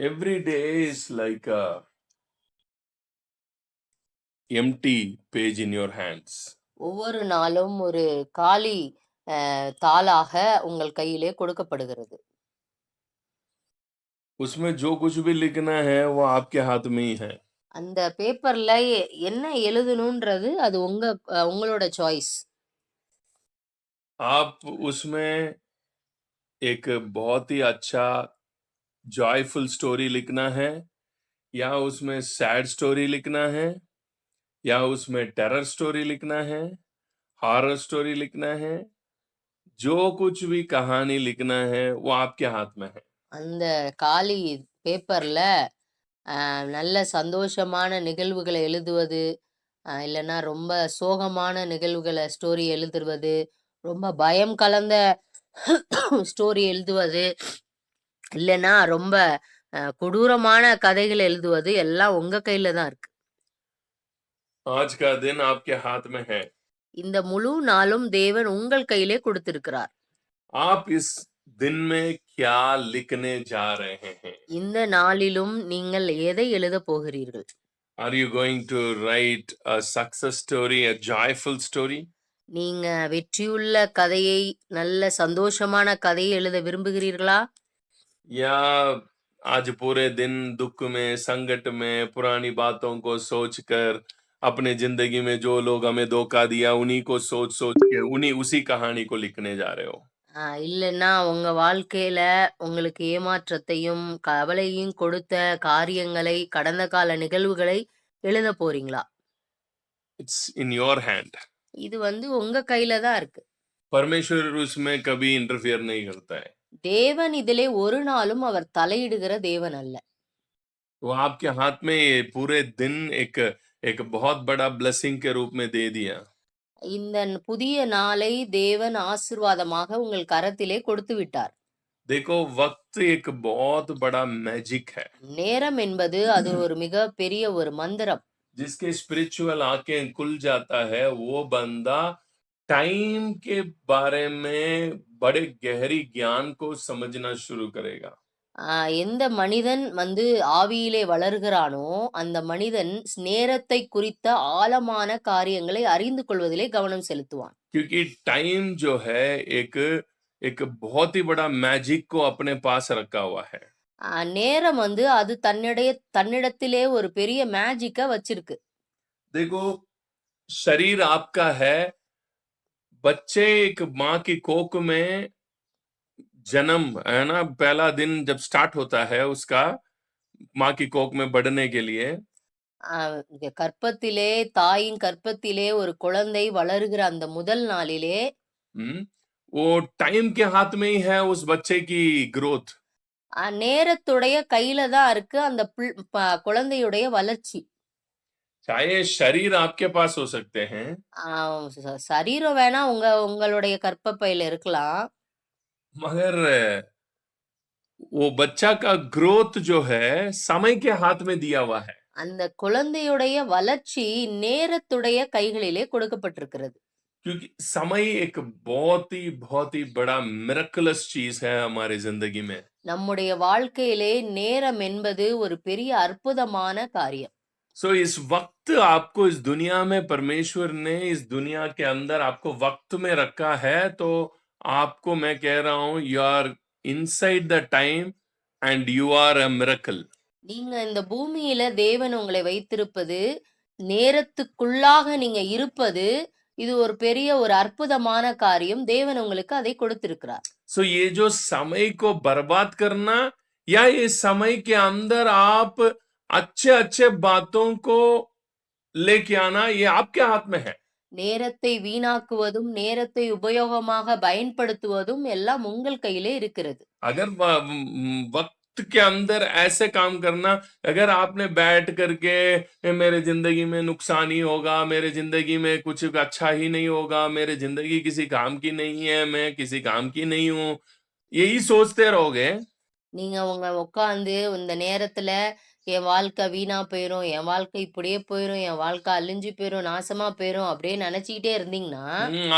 Every day is like a empty page in your hands. ஒவ்வொரு நாளும் ஒரு காலி தாளாக உங்கள் கையிலே கொடுக்கப்படுகிறது. उसमें जो कुछ भी लिखना है वो आपके हाथ में ही है. அந்த பேப்பர்ல என்ன எழுதணும்ன்றது அது உங்களோட சாய்ஸ். आप उसमें एक बहुत ही अच्छा जॉयफुल स्टोरी लिखना है, या उसमें सैड स्टोरी लिखना है, या उसमें टेरर स्टोरी लिखना है, हॉरर स्टोरी लिखना है. जो कुछ भी कहानी लिखना है वो आपके हाथ में है. அந்த காலி பேப்பர்ல நல்ல சந்தோஷமான நிகழ்வுகளை எழுதுவது, இல்லைன்னா ரொம்ப சோகமான நிகழ்வுகளை ஸ்டோரி எழுதுவது, ரொம்ப பயம் கலந்த ஸ்டோரி எழுதுவது, இல்லைன்னா ரொம்ப கொடூரமான கதைகள் எழுதுவது எல்லாம் உங்க கையில தான் இருக்கு. आज का दिन आपके हाथ में है. இந்த முழு நாளும் தேவன் உங்கள் கையிலே கொடுத்திருக்கிறார். आप इस दिन में क्या लिखने जा रहे हैं? இந்த நாளிலும் நீங்கள் எதை எழுத போகிறீர்கள்? Are you going to write a success story, a joyful story? நீங்க வெற்றியுள்ள கதையை, நல்ல சந்தோஷமான கதையை எழுத விரும்புகிறீர்களா? या आज पूरे दिन दुख में, संकट में, पुरानी बातों को सोचकर अपने जिंदगी में जो लोग हमें धोखा दिया उन्हीं को सोच के उसी कहानी को लिखने जा रहे हो. இல்லைன்னா உங்க வாழ்க்கையில உங்களுக்கு ஏமாற்றத்தையும் கவலையும் கொடுத்த காரியங்களை, கடந்த கால நிகழ்வுகளை எழுத போறீங்களா? It's in your hand. இது உங்க கையில தான் இருக்கு. परमेश्वर उसमें कभी इंटरफियर नहीं करता है. தேவன் இதிலே ஒரு நாளும் அவர் தலையிடுகிற தேவன் அல்ல. वो आपके हाथ में ये पूरे दिन एक एक बहुत बड़ा ब्लेसिंग के रूप में दे दिया. இந்த புதிய நாளை தேவன் ஆசீர்வாதமாக உங்கள் கரத்திலே கொடுத்து விட்டார். देखो वक्त एक बहुत बड़ा मैजिक है. நேரம் என்பது அது ஒரு மிக பெரிய ஒரு மந்திரம். जिसके स्पिरिचुअल आंखें खुल जाता है वो बंदा टाइम के बारे में बड़े गहरी ज्ञान को समझना शुरू करेगा. எந்த மனிதன் ஆவியிலே வளர்கிறானோ அந்த மனிதன் நேரத்தை குறித்த ஆழமான காரியங்களை அறிந்து கொள்வதிலே கவனம் செலுத்துவான். क्योंकि टाइम जो है एक एक बहुत ही बड़ा मैजिक को अपने पास रखा हुआ है. நேரம் அது தன்னிடத்திலே ஒரு பெரிய மேஜிக்க வச்சிருக்கு. देखो शरीर आपका है. बच्चे एक माँ की कोख में जन्म है ना, पहला दिन जब स्टार्ट होता है उसका माँ की कोख में बढ़ने के लिए, கர்ப்பத்திலே, தாயின் கர்ப்பத்திலே ஒரு குழந்தை வளருகிற அந்த முதல் நாளிலே वो टाइम के हाथ में ही है उस बच्चे की ग्रोथ. நேரத்துடைய கையில தான் இருக்கு அந்த குழந்தையுடைய வளர்ச்சி. चाहे शरीर आपके पास हो सकते हैं, சரீரம் வேணா உங்களுடைய கர்ப்பப்பையில இருக்கலாம், मगर वो बच्चा का ग्रोथ जो है समय के हाथ में दिया हुआ है. அந்த குழந்தையுடைய வளர்ச்சி நேரத்துடைய கைகளிலே கொடுக்கப்பட்டிருக்கிறது. क्योंकि समय एक बहुत ही बड़ा मिरेकलस चीज है हमारी जिंदगी में. நம்முடைய வாழ்க்கையிலே நேரம் என்பது ஒரு பெரிய அற்புதமான காரியம். सो इस वक्त आपको इस दुनिया में परमेश्वर ने इस दुनिया के अंदर आपको वक्त में रखा है, तो आपको मैं कह रहा हूं you are inside the time and you are a miracle. நீங்க இந்த பூமியில தேவன் உங்களை வைத்திருப்பது, நேரத்துக்குள்ளாக நீங்க இருப்பது, இது ஒரு பெரிய ஒரு அற்புதமான காரியம். தேவன் உங்களுக்கு அதை கொடுத்திருக்கிறார். सो ये जो समय को बर्बाद करना या ये समय के अंदर आप अच्छे अच्छे बातों को लेके आना, ये आपके हाथ में है. நேரத்தை வீணாக்குவதும், நேரத்தை உபயோகமாக பயன்படுத்துவதும் எல்லாம் உங்கள் கையிலே இருக்கிறது. अगर वक्त के अंदर ऐसे काम करना, अगर आपने बैठ करके मेरे जिंदगी में नुकसान ही होगा, मेरे जिंदगी में कुछ अच्छा ही नहीं होगा, मेरे जिंदगी किसी काम की नहीं है, मैं किसी काम की नहीं हूं, यही सोचते रहोगे, நீங்க உட்கார்ந்து இந்த நேரத்துல என் வாழ்க்கை வீணா போயிரும், என் வாழ்க்கை இப்படியே போயிரும், என் வாழ்க்கை அழிஞ்சு போயிரும், நாசமா போயிரும் அப்படியே நினைச்சுக்கிட்டே இருந்தீங்கன்னா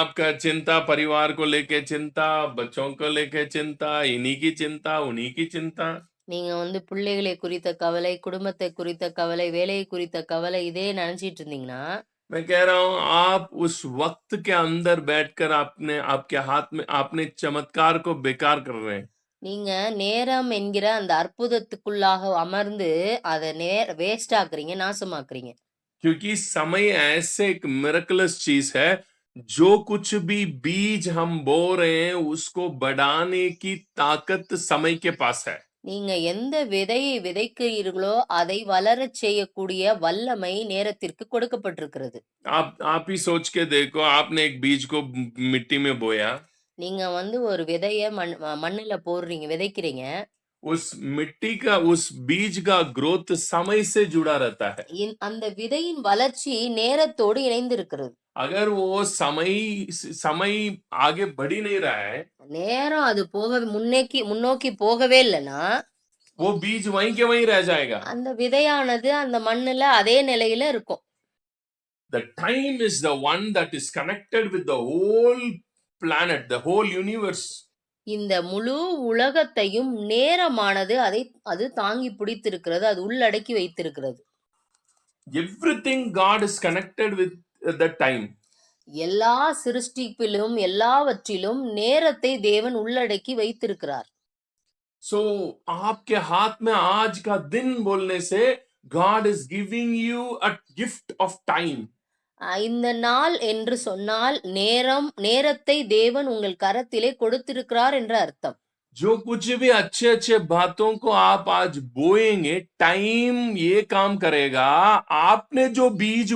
आपका चिंता परिवार को लेके चिंता, बच्चों को लेके चिंता, इन्हीं की चिंता, उन्हीं की चिंता. நீங்க வந்து பிள்ளைகளை குறித்த கவலை, குடும்பத்தை குறித்த கவலை, வேலையை குறித்த கவலை இதே நினைச்சிட்டு இருந்தீங்கன்னா, मैं कह रहा हूं आप उस वक्त के अंदर बैठकर आपने आपके हाथ में आपने चमत्कार को बेकार कर रहे हैं। நீங்க நேரம் என்கிற அந்த அற்புதத்துக்குள்ளாக அமர்ந்து அத வேஸ்ட் ஆக்குறீங்க, நாசமாக்குறீங்க. क्योंकि समय ऐसे एक मिरेकलस चीज है, जो कुछ भी बीज हम बो रहे हैं उसको बढ़ाने की ताकत समय के पास है। நீங்க எந்த விதையை விதைக்கிறீர்களோ, அதை வளரச் செய்யக்கூடிய வல்லமை நேரத்திற்கு கொடுக்கப்பட்டிருக்கிறது. आप ही सोच के देखो, आपने एक बीज को मिट्टी में बोया, நீங்க வந்து ஒரு விதைய மண்ணுல போடுறீங்க, விதைக்கிறீங்க. उस मिट्टी का उस बीज का ग्रोथ समय से जुड़ा रहता है। அந்த விதையின் வளர்ச்சி நேரத்தோடு இணைந்திருக்கிறது. अगर वो समय आगे बढ़ ही नहीं रहा है, நேரம் அது முன்னோக்கி போகவே இல்லைன்னா, वो बीज वहीं के वहीं रह जाएगा। அந்த விதையானது அந்த மண்ணுல அதே நிலையில இருக்கும். The time is the one that is connected with the whole planet, the whole universe. இந்த முழு உலகத்தையும் நேரமானது அது தாங்கி பிடித்திருக்கிறது, அது உள்ளடக்கி வைத்திருக்கிறது. Everything God is connected with the time. எல்லா சிருஷ்டிப்பிலும் எல்லாவற்றிலும் நேரத்தை தேவன் உள்ளடக்கி வைத்திருக்கிறார். So आपके हाथ में आज का दिन बोलने से God is giving you a gift of time. இந்த நாள் என்று சொன்னால் நேரத்தை தேவன் உங்கள் கரத்திலே கொடுத்திருக்கிறார் என்ற அர்த்தம். जो कुछ भी अच्छे अच्छे बातों को आप आज बोएंगे, टाइम ये काम करेगा। आपने जो बीज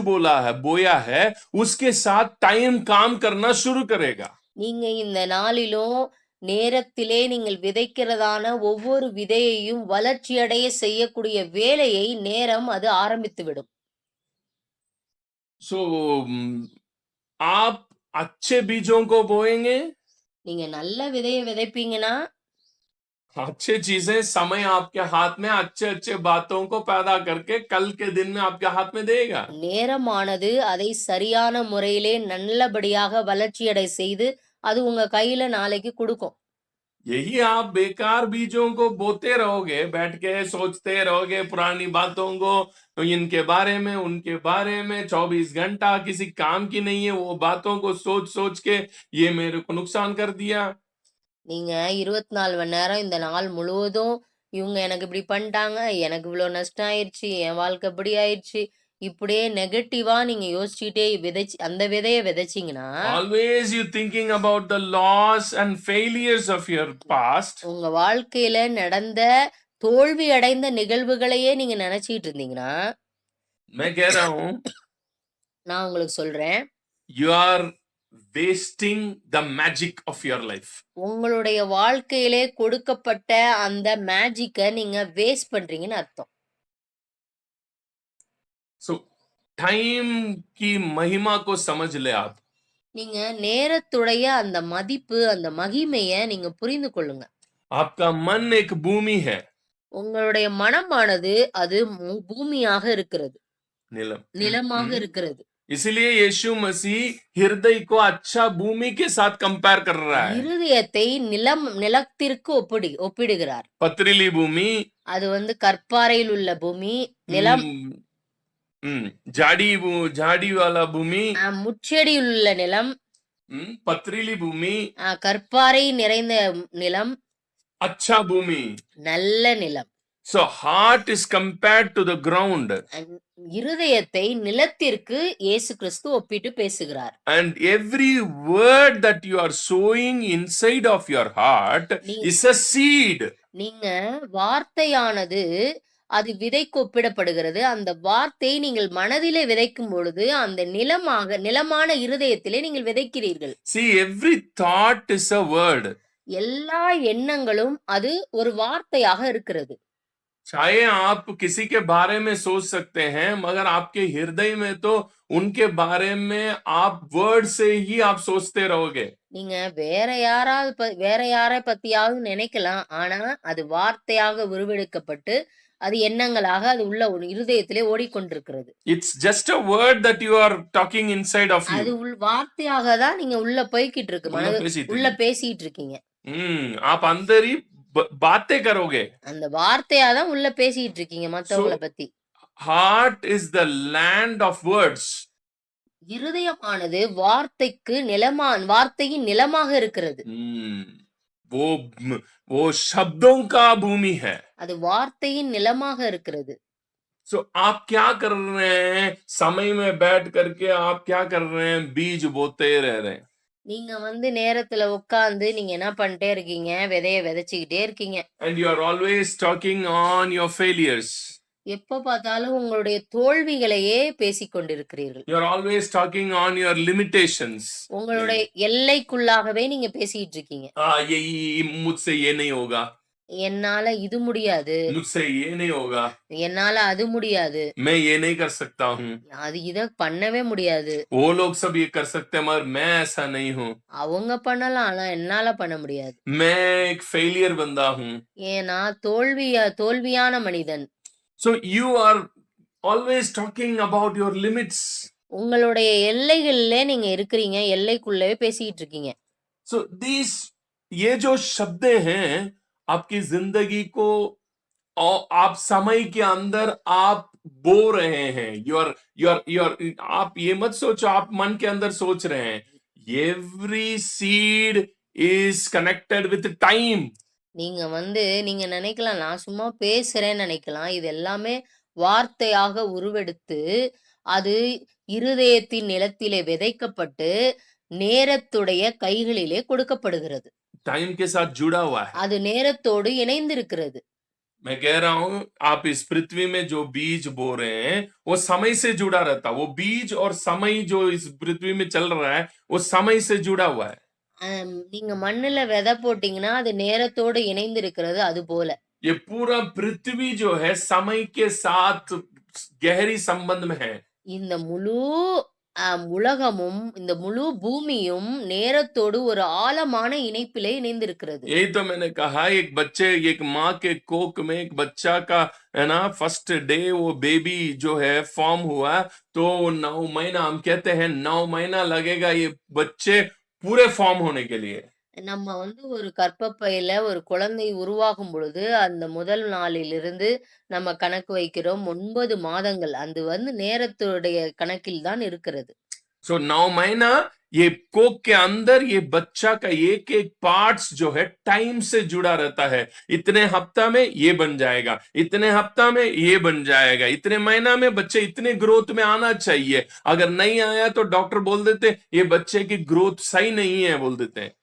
बोया है उसके साथ टाइम काम करना शुरू करेगा। நீங்க இந்த நாளிலும் நேரத்திலே நீங்கள் விதைக்கிறதான ஒவ்வொரு விதையையும் வளர்ச்சியடைய செய்யக்கூடிய வேலையை நேரம் அது ஆரம்பித்து விடும். So आप अच्छे बीजों को बोएंगे, நீங்க நல்ல விதையை விதைப்பீங்கன்னா, अच्छे चीजें समय आपके हाथ में अच्छे अच्छे बातों को पैदा करके कल के दिन में आपके हाथ में देगा। நேரமானது அதை சரியான முறையிலே நல்லபடியாக வளர்ச்சியடை செய்து அது உங்க கையில நாளைக்கு கொடுக்கும். यही आप बेकार बीजों को बोते रहोगे, बैठ के सोचते रहोगे पुरानी बातों को, इनके बारे में उनके बारे में 24 घंटा किसी काम की नहीं है, वो बातों को सोच सोच के ये मेरे को नुकसान कर दिया। நீங்க 24 மணி நேரம் இந்த நாள் முழுவதும் இவங்க எனக்கு இப்படி பண்ணிட்டாங்க, எனக்கு இவ்வளவு நஷ்டம் ஆயிடுச்சு, என் வாழ்க்கை இப்படி ஆயிடுச்சு, இப்படியே நெகட்டிவா நீங்க யோசிச்சுட்டே அந்த விதைய விதைச்சீங்கன்னா, always you thinking about the loss and failures of your past, உங்க வாழ்க்கையில நடந்த தோல்வி அடைந்த நிகழ்வுகளையே நீங்க நினைச்சிட்டு இருந்தீங்கன்னா, मैं कह रहा हूं நான் உங்களுக்கு சொல்றேன், you are wasting the magic of your life. உங்களுடைய வாழ்க்கையிலே கொடுக்கப்பட்ட அந்த மேஜிக்க நீங்க வேஸ்ட் பண்றீங்கன்னு அர்த்தம். So time की महिमा को समझ ले आप. நீங்க நேரத்துடைய அந்த மதிப்பு, அந்த மகிமைய நீங்க புரிந்து கொள்ளுங்க. आपका मन एक भूमि है, உங்களுடைய மனமானது அது பூமியாக இருக்கிறது, நிலமாக இருக்கிறது. इसलिए यीशु मसीह हृदय को अच्छा भूमि के साथ कंपेयर कर रहा है। இருதயத்தை நிலத்திற்கு ஒப்பிடுகிறார். पथरीली भूमि, அது வந்து கற்பாறையில் உள்ள பூமி, நிலம், झाड़ी वाला भूमि, முச்செடியில் உள்ள நிலம், पथरीली भूमि, கற்பாறை நிறைந்த நிலம், अच्छा भूमि, நல்ல நிலம். So heart is compared to the ground. இருதயத்தை நிலத்திற்கு இயேசு கிறிஸ்து ஒப்பிட்டு பேசுகிறார். And every word that you are sowing inside of your heart is a seed. நீங்க வார்த்தையானது அது விதைக்கு ஒப்பிடப்படுகிறது. அந்த வார்த்தை நீங்கள் மனதிலே விதைக்கும் பொழுது அந்த நிலமான இருதயத்திலே நீங்கள் விதைக்கிறீர்கள். See, every thought is a word. எல்லா எண்ணங்களும் அது ஒரு வார்த்தையாக இருக்கிறது. चाहे आप किसी के बारे में सोच सकते हैं, मगर आपके हृदय में तो उनके बारे में आप वर्ड से ही आप सोचते रहोगे. நீங்க வேற யாரை பத்தியாவது நினைக்கலாம், ஆனா அது வார்த்தையாக உருவெடுக்கப்பட்டு அது எண்ணங்களாக அது உள்ள இருதயத்திலே ஓடிக்கொண்டிருக்கிறது. It's just a word that you are talking inside of you. அது வார்த்தையாக தான் நீங்க உள்ள போய்கிட்டு இருக்கு, உள்ள பேசிட்டு இருக்கீங்க. आप अंदर ही बातें करोगे. அந்த வார்த்தையா தான் உள்ள பேசிட்டு இருக்கீங்க மத்தவங்கள So பத்தி. heart is the land of words. இருதயமானது வார்த்தையின் நிலமாக இருக்கிறது. वो वो शब्दों का भूमि है. அது வார்த்தையின் நிலமாக இருக்கிறது. So आप क्या कर रहे हैं? समय में बैठ करके आप क्या कर रहे हैं? बीज बोते रह रहे हैं. நீங்க நேரத்துல உட்கார்ந்து நீங்க என்ன பண்ணிட்டே இருக்கீங்க? விதைய விதைச்சுக்கிட்டே இருக்கீங்க. And you are always talking on your failures. எப்ப பார்த்தாலும் உங்களுடைய தோல்விகளையே பேசிக் கொண்டிருக்கிறீர்கள். You are always talking on your limitations. உங்களுடைய எல்லைக்குள்ளாகவே நீங்க பேசிட்டு இருக்கீங்க. ये मुझसे ये नहीं होगा. என்னால இது முடியாது. मुझसे ये नहीं होगा. என்னால அது முடியாது. मैं ये नहीं कर सकता हूँ. அது இத பண்ணவே முடியாது. वो लोग सब ये कर सकते हैं मगर मैं ऐसा नहीं हूँ. அவங்க பண்ணலாம் ஆனா என்னால பண்ண முடியாது. मैं एक फेलियर बंदा हूँ. ஏன்னா தோல்வியான மனிதன். So you are always talking about your limits. உங்களுடைய எல்லைகளிலே நீங்க இருக்கிறீங்க. எல்லைக்குள்ளவே பேசிட்டு இருக்கீங்க. So these ये जो शब्द हैं आपकी जिंदगी को और आप समय के अंदर आप बो रहे हैं. आप ये मत सोचो आप मन के अंदर सोच रहे हैं. Every seed is connected with time. நீங்க நினைக்கலாம் நான் சும்மா பேசுறேன்னு நினைக்கலாம். இது எல்லாமே வார்த்தையாக உருவெடுத்து அது இருதயத்தின் நிலத்திலே விதைக்கப்பட்டு நேரத்துடைய கைகளிலே கொடுக்கப்படுகிறது. टाइम के साथ जुड़ा हुआ है. அது நேரத்தோடு இணைந்திருக்கிறது. मैं कह रहा हूं आप इस पृथ्वी में जो बीज बो रहे हैं वो समय से जुड़ा रहता. वो बीज और समय जो इस पृथ्वी में चल रहा है वो समय से जुड़ा हुआ है. நீங்க மண்ணுல விதை போட்டீங்கன்னா அது நேரத்தோடு இணைந்திருக்கிறது. அது போல ये पूरा पृथ्वी जो है समय के साथ गहरी संबंध में है. இந்த முழு உலகமும் இந்த முழு பூமியும் நேரத்தோடு ஒரு ஆழமான இணைப்பிலே இணைந்திருக்கிறது. यही तो मैंने कहा एक माँ के कोख में एक बच्चा का है ना फर्स्ट डे वो बेबी जो है फॉर्म हुआ तो 9 महीना हम कहते हैं 9 महीना लगेगा ये बच्चे पूरे फॉर्म होने के लिए. நம்ம ஒரு கர்ப்பப்பையில ஒரு குழந்தை உருவாகும் பொழுது அந்த முதல் நாளிலிருந்து நம்ம கணக்கு வைக்கிறோம் 9 மாதங்கள். அது நேரத்துடைய கணக்கில் தான் இருக்கிறது. So 9 महीना ये कोक के अंदर ये बच्चा का एक एक पार्ट्स जो है टाइम से जुड़ा रहता है. इतने हफ्ता में ये बन जाएगा, इतने हफ्ता में ये बन जाएगा, इतने महीना में बच्चे इतने ग्रोथ में आना चाहिए. अगर नहीं आया तो डॉक्टर बोल देते ये बच्चे की ग्रोथ सही नहीं है बोल देते हैं.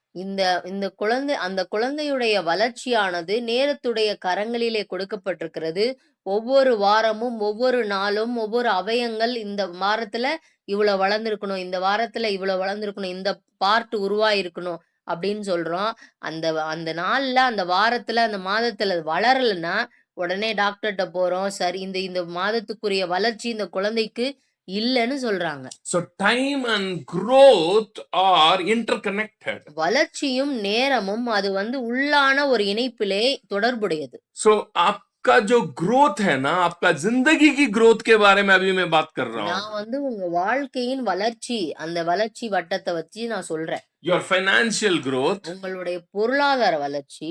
அந்த குழந்தையுடைய வளர்ச்சியானது நேரத்துடைய கரங்களிலே கொடுக்கப்பட்டிருக்கிறது. ஒவ்வொரு வாரமும் ஒவ்வொரு நாளும் ஒவ்வொரு அவயங்கள் இந்த வாரத்துல இவ்வளவு வளர்ந்திருக்கணும், இந்த வாரத்துல இவ்வளவு வளர்ந்திருக்கணும், இந்த பார்ட் உருவாயிருக்கணும் அப்படின்னு சொல்றோம். அந்த அந்த நாள்ல அந்த வாரத்துல அந்த மாதத்துல வளரலன்னா உடனே டாக்டர்கிட்ட போறோம். சரி இந்த மாதத்துக்குரிய வளர்ச்சி இந்த குழந்தைக்கு இல்லன்னு சொல்றாங்க. So time and growth are interconnected. வளர்ச்சியும் நேரமும் அது உள்ளான ஒரு இணைப்பிலே தொடர்புடையது. So आपका जो ग्रोथ है ना आपका जिंदगी की ग्रोथ के बारे में अभी मैं बात कर रहा हूं. நான் உங்க வாழ்க்கையின் வளர்ச்சி அந்த வளர்ச்சி வட்டத்தை வச்சு நான் சொல்றேன். Your financial growth. உங்களுடைய பொருளாதார வளர்ச்சி.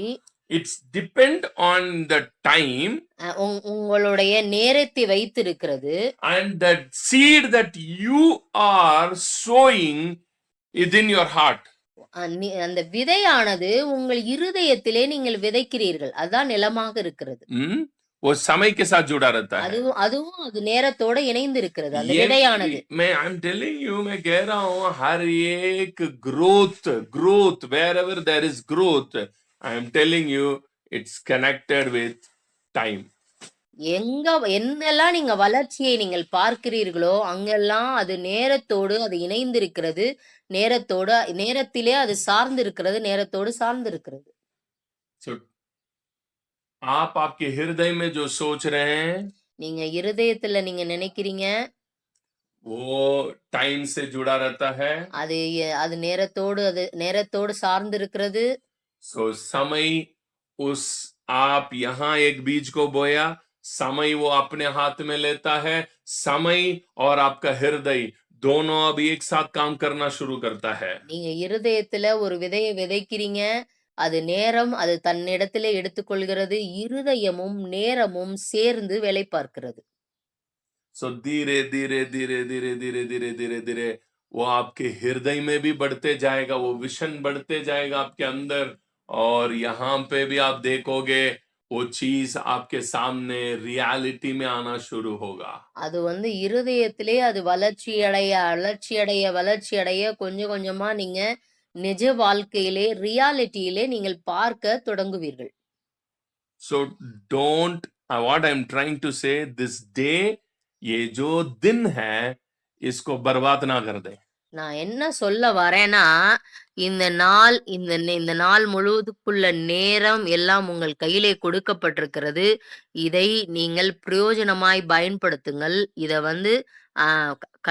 It's depend on the time. உங்களுடைய நேரத்தை வைத்திருக்கிறது. And that seed that you are sowing is in your heart. அந்த விதையானது உங்கள் இருதயத்திலே நீங்கள் விதைக்கிறீர்கள். அதுதான் நிலமாக இருக்கிறது. वो समय के साथ जुड़ा रहता है. அதுவும் அது நேரத்தோட இணைந்து இருக்கிறது அந்த விதையானது. I'm telling you मैं कह रहा हूं हर एक growth wherever there is growth I am telling you it's connected with time. என்னெல்லாம் நீங்க வளர்ச்சியை நீங்கள் பார்க்கிறீர்களோ அங்கெல்லாம் அது நேரத்தோடு அது இணைந்திருக்கிறது. நேரத்திலே அது சார்ந்திருக்கிறது. நேரத்தோடு சார்ந்திருக்கிறது. So आप आपके हृदय में जो सोच रहे हैं நீங்க இருதயத்துல நீங்க நினைக்கிறீங்க वो टाइम से जुड़ा रहता है. அது நேரத்தோடு சார்ந்திருக்கிறது. So समय आप यहाँ एक बीज को बोया समय वो अपने हाथ में लेता है. समय और आपका हृदय दोनों अब एक साथ काम करना शुरू करता है. நீங்க இருதயத்துல ஒரு விதையை விதைக்கிறீங்க. அது நேரம் அது தன்னிடத்திலே எடுத்துக்கொள்கிறது. இருதயமும் நேரமும் சேர்ந்து வேலை பார்க்கிறது. सो धीरे धीरे धीरे धीरे धीरे धीरे धीरे धीरे वो आपके हृदय में भी बढ़ते जाएगा, वो विशन बढ़ते जाएगा आपके अंदर, और यहाँ पे भी आप देखोगे वो चीज आपके सामने रियलिटी में आना शुरू होगा. அது இருதயத்திலே அது வளர்ச்சி அடைய கொஞ்சம் கொஞ்சமா நீங்க நிஜ வாழ்க்கையிலே ரியாலிட்டியிலே நீங்கள் பார்க்க தொடங்குவீர்கள். So don't, what I'm trying to say, this day, ये जो दिन है इसको बर्बाद ना कर दे. நான் என்ன சொல்ல வரேன்னா, இந்த நாள் முழுவதுக்குள்ள நேரம் எல்லாம் உங்கள் கையிலே கொடுக்கப்பட்டிருக்கிறது. இதை நீங்கள் பிரயோஜனமாய் பயன்படுத்துங்கள். இத ஆ க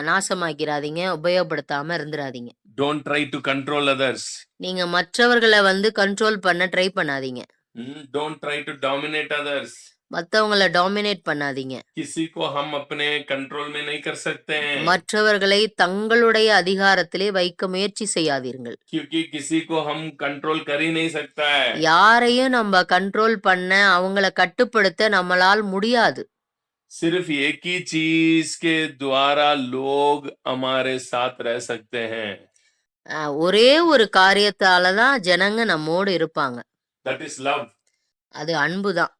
நாசமாக்கிறாதீங்க. உபயோகப்படுத்தாம இருந்துராதீங்க. Don't try to control others. நீங்க மற்றவர்கள கண்ட்ரோல் பண்ண ட்ரை பண்ணாதீங்க. Don't try to dominate others. மத்தவங்கள டாமினேட் பண்ணாதீங்க. किसी को हम अपने कंट्रोल में नहीं कर सकते हैं, மற்றவர்களை தங்களுடைய அதிகாரத்திலே வைக்க முயற்சி செய்யாதீர்கள். क्योंकि किसी को हम कंट्रोल कर ही नहीं सकता है. யாரையும் நம்ம கண்ட்ரோல் பண்ண, அவங்கள கட்டுப்படுத்த நம்மளால் முடியாது. सिर्फ एक ही चीज के द्वारा लोग हमारे साथ रह सकते हैं. ஒரே ஒரு காரியத்தால தான் ஜனங்க நம்மோடு இருப்பாங்க. That is love. அது அன்புதான்.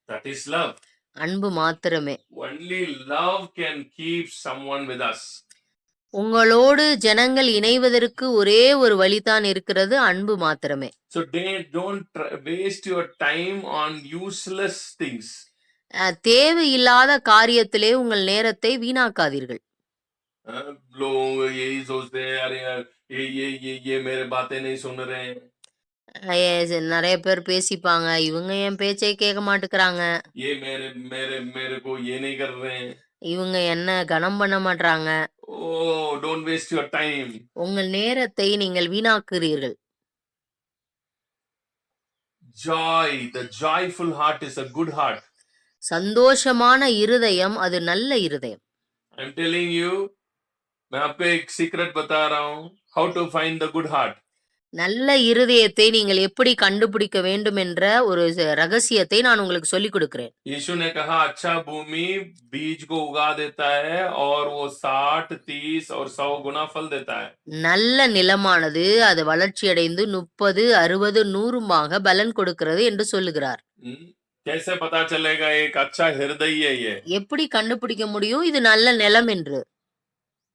That is love. அன்பு மாத்திரமே. Only love can keep someone with us. உங்களோடு ஜனங்கள் இணைவதற்கு ஒரே ஒரு வழிதான் இருக்கிறது, அன்பு மாத்திரமே. So don't waste your time on useless things. தேவையில்லாத காரியத்திலே உங்கள் நேரத்தை வீணாக்காதீர்கள். लोग यही सोचते हैं, अरे यार ये मेरे बातें नहीं सुन रहे हैं. நிறைய பேர் பேசிப்பாங்க, இவங்க என் பேச்சை கேட்க மாட்டேங்கிறாங்க, ये मेरे मेरे मेरे को ये नहीं कर रहे हैं. இவங்க என்ன கனம் பண்ண மாட்டாங்க. Oh, don't waste your time. உங்கள் நேரத்தை நீங்கள் வீணாக்குறீர்கள். Joy, the joyful heart is a good heart. சந்தோஷமான இருதயம் அது நல்ல இருதயம். I'm telling you, मैं आपको एक सीक्रेट बता रहा हूँ, how to find the good heart. நல்ல இருதயத்தை நீங்கள் எப்படி கண்டுபிடிக்க வேண்டும் என்ற ஒரு ரகசியத்தை நான் உங்களுக்கு சொல்லிக் கொடுக்கிறேன். यीशु ने कहा, अच्छा भूमि बीज को उगा देता है और वो 60, 30 और 100 गुना फल देता है. நல்ல நிலமானது அது வளர்ச்சி அடைந்து 30, 60, 100மாக பலன் கொடுக்கிறது என்று சொல்லுகிறார். कैसे पता चलेगा एक अच्छा हृदय है ये? எப்படி கண்டுபிடிக்க முடியும் இது நல்ல நிலம் என்று?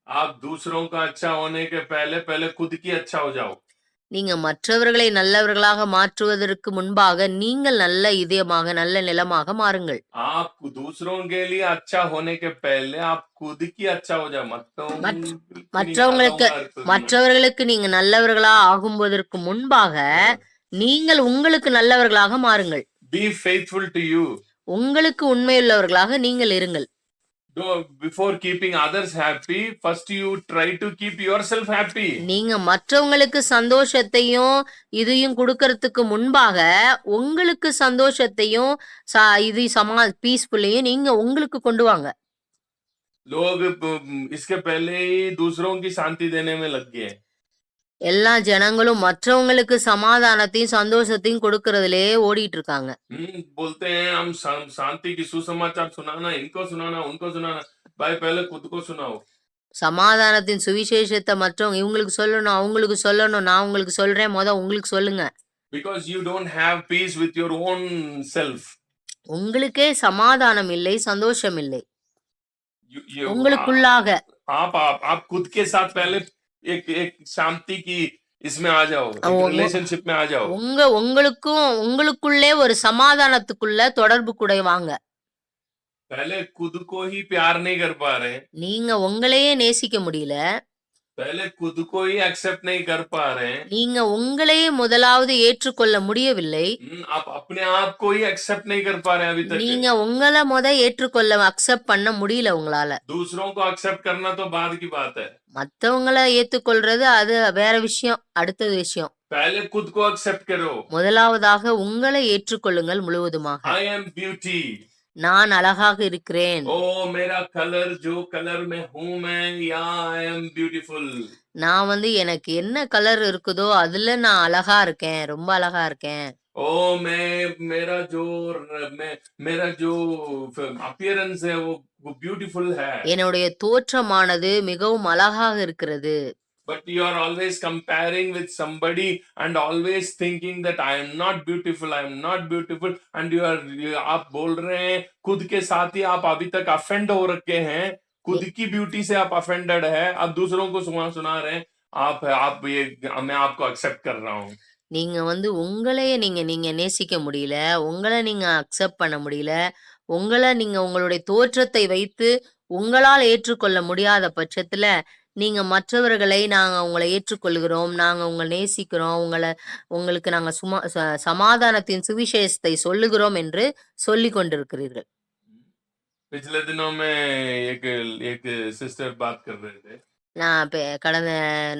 आप दूसरों का अच्छा होने के पहले पहले खुद की अच्छा हो जाओ. நீங்க மற்றவர்களை நல்லவர்களாக மாற்றுவதற்கு முன்பாக நீங்கள் நல்ல இதயமாக நல்ல நிலமாக மாறுங்கள். आप दूसरों के लिए अच्छा होने के पहले आप खुद की अच्छा हो जाओ. மற்றவர்களுக்கு நீங்க நல்லவர்களா ஆகும்போதற்கு முன்பாக நீங்கள் உங்களுக்கு நல்லவர்களாக மாறுங்கள். Be faithful to you. உங்களுக்கு உண்மையுள்ளவர்களாக நீங்கள் இருங்கள். Before keeping others happy, first you try to keep yourself happy. நீங்க மற்றவங்களுக்கு சந்தோஷத்தையும் இதையும் கொடுக்கறதுக்கு முன்பாக உங்களுக்கு சந்தோஷத்தையும் இது பீஸ்ஃபுல்லையும் நீங்க உங்களுக்கு கொண்டு வாங்க. लोग इसके पहले ही दूसरों की शांति देने में लग गए. எல்லா ஜனங்களும் மற்றவங்களுக்கு சமாதானத்தையும் சந்தோஷத்தையும் கொடுக்கறதுலே ஓடிட்டு இருக்காங்க. बोलते हैं हम शांति की सुसमाचार सुनाना, इनको सुनाना, उनको सुनाना. भाई पहले खुद को सुनाओ. சமாதானத்தின் சுவிசேஷத்தை மற்றவங்க இவங்களுக்கு சொல்லணும், அவங்களுக்கு சொல்லணும், நான் உங்களுக்கு சொல்றேன், உங்களுக்கு சொல்லுங்க. Because you don't have peace with your own self. உங்களுக்கே சமாதானம் இல்லை, சந்தோஷம் இல்லை. உங்களுக்குள்ளாக आप खुद के साथ पहले एक शांति की इसमें आ जाओ, रिलेशनशिप में आ जाओ. உங்களுக்குள்ளே ஒரு சமாதானத்துக்குள்ள தொடர்பு கூட வாங்க. पहले खुद को ही प्यार नहीं कर पा रहे. நீங்க உங்களையே நேசிக்க முடியல. पहले खुद को ही एक्सेप्ट नहीं कर पा रहे. நீங்க உங்களையே முதலாவது ஏற்றுக்கொள்ள முடியவில்லை. आप अपने आप को ही एक्सेप्ट नहीं कर पा रहे अभी तक. நீங்க உங்களை ஏற்றுக்கொள்ள அக்செப்ட் பண்ண முடியல உங்களால. दूसरों को एक्सेप्ट करना तो बाद की बात है. மத்தவங்கள ஏத்துக்கொள்றது அது வேற விஷயம், அடுத்த விஷயம். पहले खुद को एक्सेप्ट करो. முதலாவதாக உங்களை ஏற்றுக்கொள்ளுங்கள் முழுவதுமாக. I am beauty. நான் அழகாக இருக்கிறேன். ओ मेरा कलर, जो कलर में हूं मैं, या आई एम ब्यूटीफुल. நான் எனக்கு என்ன कलर இருக்குதோ அதுல நான் அழகா இருக்கேன். ரொம்ப அழகா இருக்கேன். ओ मेरा जो मेरा जो अपीयरेंस है वो ब्यूटीफुल है. என்னுடைய தோற்றமானது மிகவும் அழகாக இருக்கிறது. But you are always comparing with somebody and always thinking that I am not beautiful, I am not beautiful, and आप बोल रहे हैं खुद के साथ ही, आप अभी तक अफेंड हो रखे हैं, खुद की ब्यूटी से आप अफेंडेड है, आप दूसरों को सुना रहे हैं, आप ये मैं आपको एक्सेप्ट कर रहा हूं. நீங்க உங்களையே நீங்க நீங்க நேசிக்க முடியல. உங்கள நீங்க அக்செப்ட் பண்ண முடியல. உங்களுடைய தோற்றத்தை வைத்து உங்களால் ஏற்றுக்கொள்ள முடியாத பட்சத்துல, நீங்க மற்றவர்களை நாங்க உங்கள ஏற்றுக்கொள்கிறோம். நாங்க உங்கள நேசிக்கிறோம். உங்களுக்கு நாங்க சமாதானத்தின் சுவிசேஷத்தை சொல்லுகிறோம் என்று சொல்லிக் கொண்டிருக்கிறீர்கள். पिछले दिनों में एक एक सिस्टर बात कर रहे थे. நான் கடந்த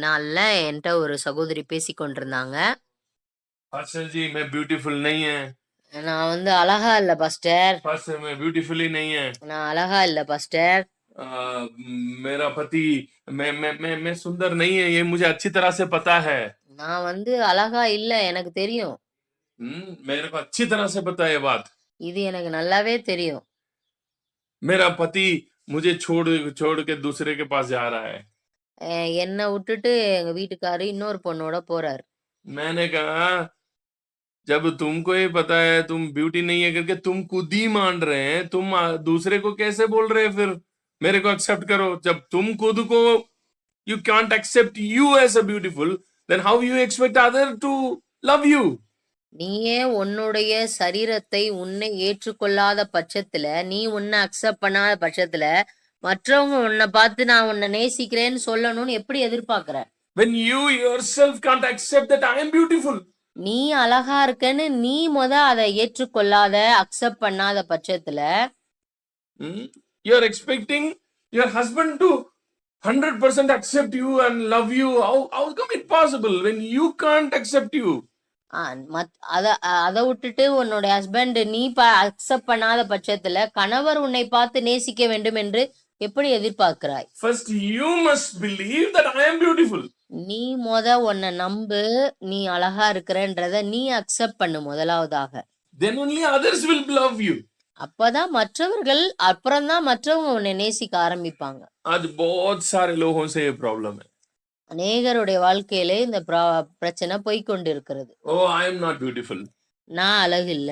நாள்ல என்ட்ட ஒரு சகோதரி பேசிக் கொண்டிருந்தாங்க. पास्टर जी मैं ब्यूटीफुल नहीं है. நான் அழகா இல்ல பாஸ்டர். पास्टर मैं ब्यूटीफुल ही नहीं है. நான் அழகா இல்ல பாஸ்டர். मेरा पति मैं सुंदर नहीं है, ये मुझे अच्छी तरह से पता है. நான் அழகा இல்ல எனக்கு தெரியும். मेरे को अच्छी तरह से पता है ये बात. இது எனக்கு நல்லாவே தெரியும். मेरा पति मुझे छोड़ के दूसरे के पास जा रहा है. என்ன விட்டுட்டு எங்க வீட்டுக்காரரு இன்னொரு பொண்ணோட போறாரு. मैंने कहा जब तुमको ये पता है तुम ब्यूटी नहीं है करके तुम खुद ही मान रहे हैं, तुम दूसरे को कैसे बोल रहे हैं फिर मेरे को एक्सेप्ट करो. जब तुम खुद को you can't accept you as a beautiful, then how you expect other to love you? நீயே உன்னுடைய சரீரத்தை உன்னை ஏற்றுக்கொள்ளாத பட்சத்துல, நீ உன்னை அக்செப்ட் பண்ணாத பட்சத்துல, மற்றவங்க உன்னை பார்த்து நான் உன்னை நேசிக்கிறேன்னு சொல்லணும்னு எப்படி எதிர்பார்க்கிற? When you yourself can't accept that I am beautiful. நீ அழகா இருக்கன்னு நீ அதை ஏற்றுக்கொள்ளாத, அக்செப்ட் பண்ணாத பட்சத்துல, you are expecting your husband to 100% accept you and love you. How come it possible when you can't accept you? அத விட்டுட்டு உன்னுடைய ஹஸ்பண்ட் நீ அக்செப்ட் பண்ணாத பட்சத்துல கணவர் உன்னை பார்த்து நேசிக்க வேண்டும் என்று எப்படி எதிர்பார்க்கிறாய்? First you must believe that I am beautiful. நீ உன்னை நம்பு, நீ அழகா இருக்கிறன்றத நீ அக்செப்ட் பண்ணு முதலாவதாக. Then only others will love you. அப்பதான் மற்றவர்கள் அப்புறம்தான் மற்றவங்க உன்னை நேசிக்க ஆரம்பிப்பாங்க. आज बहुत सारे लोगों से ये प्रॉब्लम है. அநேகருடைய வாழ்க்கையில இந்த பிரச்சனை போய்க்கொண்டு இருக்கிறது. Oh, I am not beautiful. நான் அழகு இல்ல.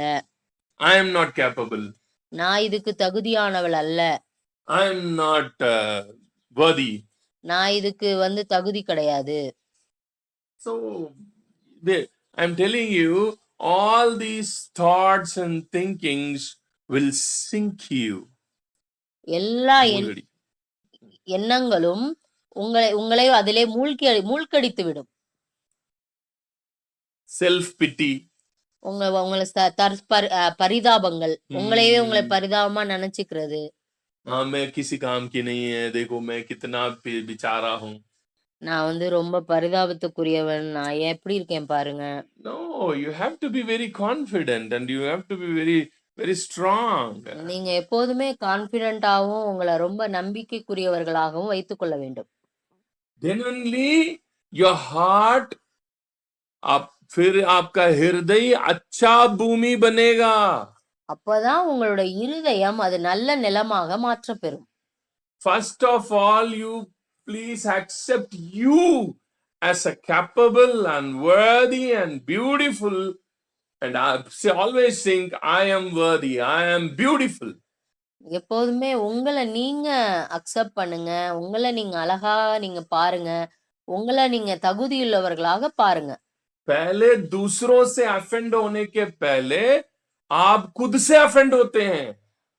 I am not capable. நான் இதுக்கு தகுதியானவள் அல்ல. I am not worthy. நான் இதுக்கு தகுதி கிடையாது. So I am telling you, all these thoughts and thinkings will sink you. எல்லா எண்ணங்களும் உங்களை அதிலே மூழ்கடித்து விடும். Self pity. பரிதாபங்கள், உங்களை பரிதாபமா நினைச்சுக்கிறது. मैं किसी काम की नहीं है, देखो मैं कितना बेचारा हूँ. நான் ரொம்ப பரிதாபத்துக்குரியவன், நான் எப்படி இருக்கேன் பாருங்க. No, you have to be very confident and you have to be very very strong. நீங்க எப்போதுமே கான்ஃபிடென்ட்டாவும் உங்களை ரொம்ப நம்பிக்கைக்குரியவர்களாகவும் வைத்துக் கொள்ள வேண்டும். Then only your heart, फिर आपका हृदय अच्छा भूमि बनेगा. அப்பதான் உங்களுடைய இருதயம் அது நல்ல நிலமாக மாற்றப்பெறும். First of all, you please accept you as a capable and worthy and beautiful, and always think I am worthy, I am beautiful. எப்போதுமே உங்களை நீங்க அக்செப்ட் பண்ணுங்க. உங்களை நீங்க அழகா நீங்க பாருங்க. உங்களை நீங்க தகுதியுள்ளவர்களாக பாருங்க. पहले दूसरों से अफेंड होने के पहले आप खुद से अफेंड होते हैं.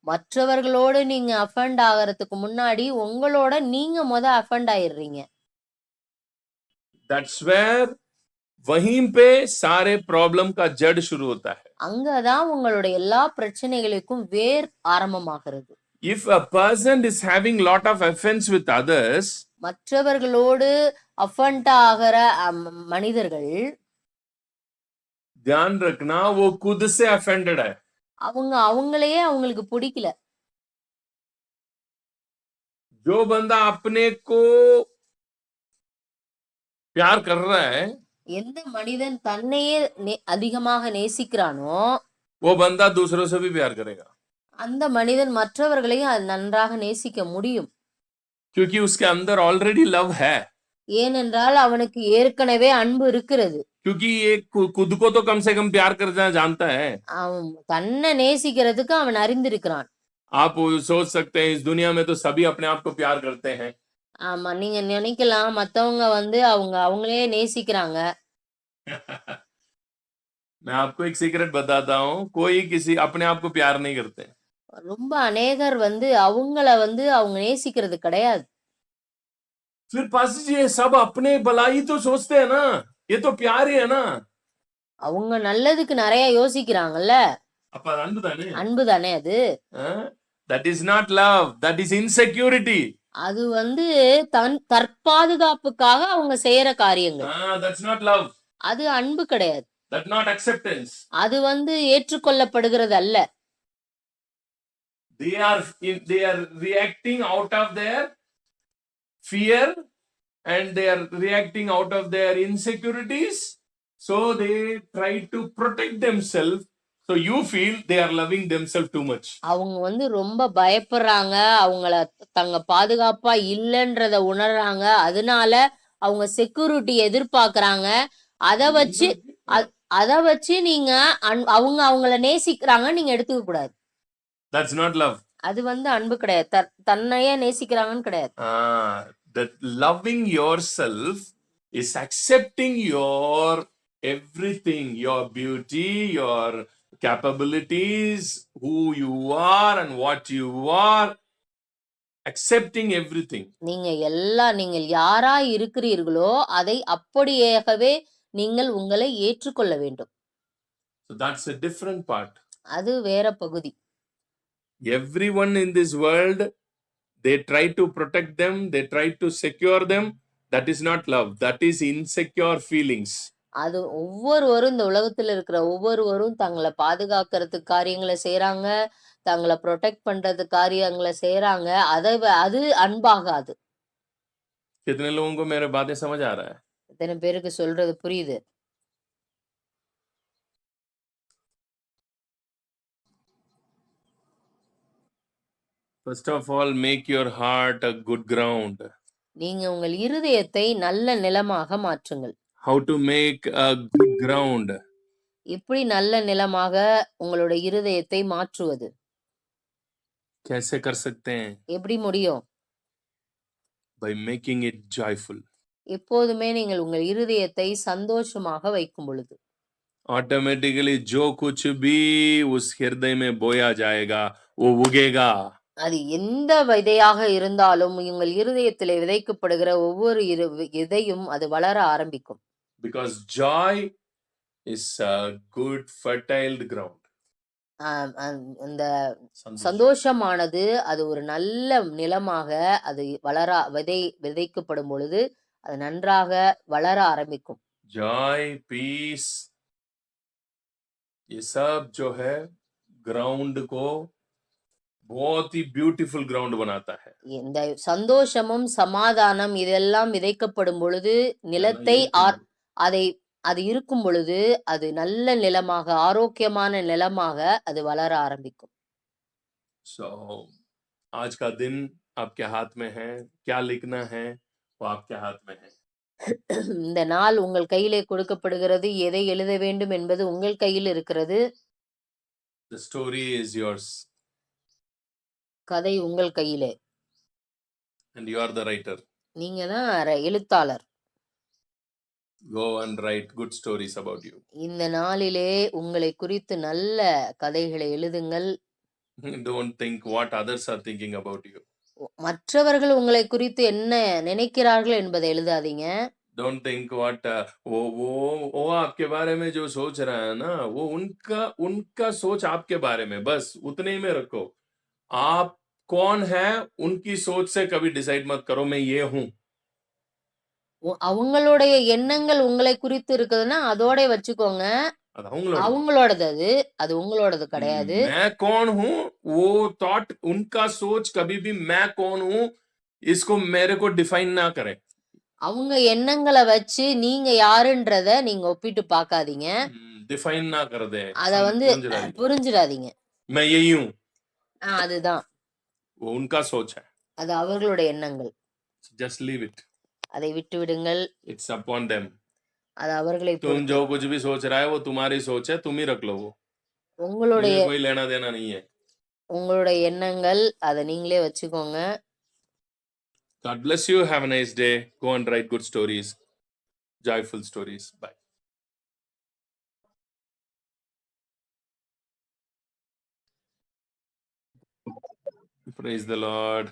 மற்றவர்களோடு நீங்க அஃபெண்ட் ஆகிறதுக்கு முன்னாடி உங்களோட நீங்க அஃபெண்ட் ஆயிடுறீங்க. That's where वहीं पे सारे प्रॉब्लम का जड़ शुरू होता है. அங்கதான் உங்களுடைய எல்லா பிரச்சனைகளுக்கும் வேர் ஆரம்பமாகிறது. If a person is having lot of offense with others, மற்றவர்களோடு அஃபெண்ட் ஆகிற மனிதர்கள், ध्यान रखना वो खुद से offended है. அவங்களையே அவங்களுக்கு பிடிக்கல. जो बंदा अपने को प्यार कर रहा है, எந்த மனிதன் தன்னையே அதிகமாக நேசிக்கிறானோ, वो बंदा दूसरों से भी प्यार करेगा, அந்த மனிதன் மற்றவர்களையும் அது நன்றாக நேசிக்க முடியும். क्योंकि उसके अंदर ऑलरेडी लव है, ஏனென்றால் அவனுக்கு ஏற்கனவே அன்பு இருக்கிறது. क्योंकि ये खुद को तो कम से कम प्यार करना जानता है। அவன் தன்னை நேசிக்கிறதுக்கு அவன் அறிந்திருக்கிறான். आप सोच सकते हैं इस दुनिया में तो सभी अपने आप को प्यार करते हैं, ஆமா, நீங்க நினைக்கலாம் மத்தவங்க அவங்களே நேசிக்கிறாங்க. मैं आपको एक सीक्रेट बताता हूँ, कोई किसी अपने आप को प्यार नहीं करते। ரொம்ப அநேகர் அவங்கள அவங்க நேசிக்கிறது கிடையாது. फिर पास जी ये सब अपने भलाई तो सोचते हैं ना, ये तो प्यार ही है ना। அவங்க நல்லதுக்கு நிறைய யோசிக்கிறாங்கல்ல, அப்ப அது அன்பு தானே? அன்பு தானே அது. That is not love, that is insecurity. அது தற்பாதுகாப்புக்காக அவங்க செய்யற காரியங்கள். That's not love. அது அன்பு கிடையாது. That's not acceptance. அது ஏற்றுக்கொள்ளப்படுகிறது அல்ல. They are reacting out of their fear and they are reacting out of their insecurities, so they try to protect themselves. So you feel they are loving themselves too much. அவங்க ரொம்ப பயப்படுறாங்க, அவங்கள தங்க பாதுகாப்பா இல்லன்றத உணர்றாங்க, அதனால அவங்க செக்யூரிட்டி எதிர்பார்க்கறாங்க. அத வச்சு நீங்க அவங்கள நேசிக்கிறாங்க நீங்க எடுத்துக்க கூடாது. That's not love. அது அன்பு கிடையாது. தன்னையே நேசிக்கிறாங்கன்னு கிடையாது. That loving yourself is accepting your everything, your beauty, your capabilities, who you are and what you are, accepting everything. நீங்கள் யாரா இருக்கிறீர்களோ அதை அப்படியேவே நீங்கள் உங்களை ஏற்றுக்கொள்ள வேண்டும். So that's a different part. அது வேற பகுதி. Everyone in this world, they try to protect them, they try to secure them. That is not love, that is insecure feelings. அது ஒவ்வொருவரும் இந்த உலகத்துல இருக்கிற ஒவ்வொருவரும் தங்களை பாதுகாக்கிறதுக்கு காரியங்களை செய்யறாங்க, தங்களை ப்ரொடெக்ட் பண்றது காரியங்களை செய்யறாங்க. அது அன்பாகாது. कितने लोगों को मेरे बातें समझ आ रहा है? எத்தனை பேருக்கு சொல்றது புரியுது? First of all, make your heart a good ground. நீங்க உங்கள் இருதயத்தை நல்ல நிலமாக மாற்றுங்கள். How to make a good ground? எப்படி நல்ல நிலமாக உங்களுடைய இருதயத்தை மாற்றுவது? कैसे कर सकते हैं? எப்படி முடியும்? By making it joyful. எப்போதுமே நீங்கள் உங்கள் இருதயத்தை சந்தோஷமாக வைக்கும் பொழுது ऑटोमेटिकली जो कुछ भी उस हृदय में बोया जाएगा वो उगेगा. அது எந்த விதையாக இருந்தாலும் உங்கள் இருதயத்திலே விதைக்கப்படுகிற ஒவ்வொரு விதையும் அது வளர ஆரம்பிக்கும். Because joy is a good fertile ground. அந்த சந்தோஷமானது அது ஒரு நல்ல நிலமாக அது விதைக்கப்படும் பொழுது அது நன்றாக வளர ஆரம்பிக்கும். Joy, peace, ये सब जो है ग्राउंड को बहुत ही ब्यूटीफुल ग्राउंड बनाता है. இந்த சந்தோஷமும் சமாதானம் இதெல்லாம் விதைக்கப்படும் பொழுது நிலத்தை அது இருக்கும் பொழுது அது நல்ல நிலமாக ஆரோக்கியமான நிலமாக அது வளர ஆரம்பிக்கும். So आज का दिन आपके हाथ में है, क्या लिखना है वो आपके हाथ में है. இந்த நாள் உங்கள் கையிலே கொடுக்கப்படுகிறது, எதை எழுத வேண்டும் என்பது உங்கள் கையில் இருக்கிறது. The story is yours. கதை உங்கள் கையிலே. And you are the writer. நீங்க தான் எழுத்தாளர். Go and write good stories about you. இந்த நாளிலே உங்களை குறித்து நல்ல கதைகளை எழுதுங்கள். Don't think what others are thinking about you. மற்றவர்கள் உங்களை குறித்து என்ன நினைக்கிறார்கள் என்பதை எழுதாதீங்க. Don't think what वो आपके बारे में जो सोच रहा है ना वो उनका सोच आपके बारे में, बस उतने में रखो. आप कौन है उनकी सोच से कभी डिसाइड मत करो मैं ये हूं. அவங்களுடைய எண்ணங்கள் உங்களை குறித்து இருக்குதுன்னா அதோட வச்சுக்கோங்க. அது அவங்களோடது. அவங்களோடது அது. அது உங்களோடது கிடையாது. मैं कौन हूँ वो थॉट उनका सोच कभी भी मैं कौन हूँ इसको मेरे को डिफाइन ना करे. அவங்க எண்ணங்கள வச்சு நீங்க யாருன்றத நீங்க ஒப்பிட்டு பார்க்காதீங்க. डिफाइन ना कर दे. அத வந்து புரிஞ்சிடாதீங்க. புரிஞ்சிடாதீங்க. मैं यही हूँ. அதுதான். वो उनका सोच है. அது அவர்களுடைய எண்ணங்கள். Just leave it. அதை விட்டு விடுங்கள். It's upon them. அது அவர்களை तुम பொறுத்து. जो कुछ भी सोच रहा है वो तुम्हारी सोच है, तुम ही रख लो वो. உங்களுடைய मुझे कोई लेना देना नहीं है. உங்களுடைய எண்ணங்கள் அத நீங்களே வச்சுக்கோங்க. God bless you. Have a nice day. Go and write good stories, joyful stories. Bye. Praise the Lord.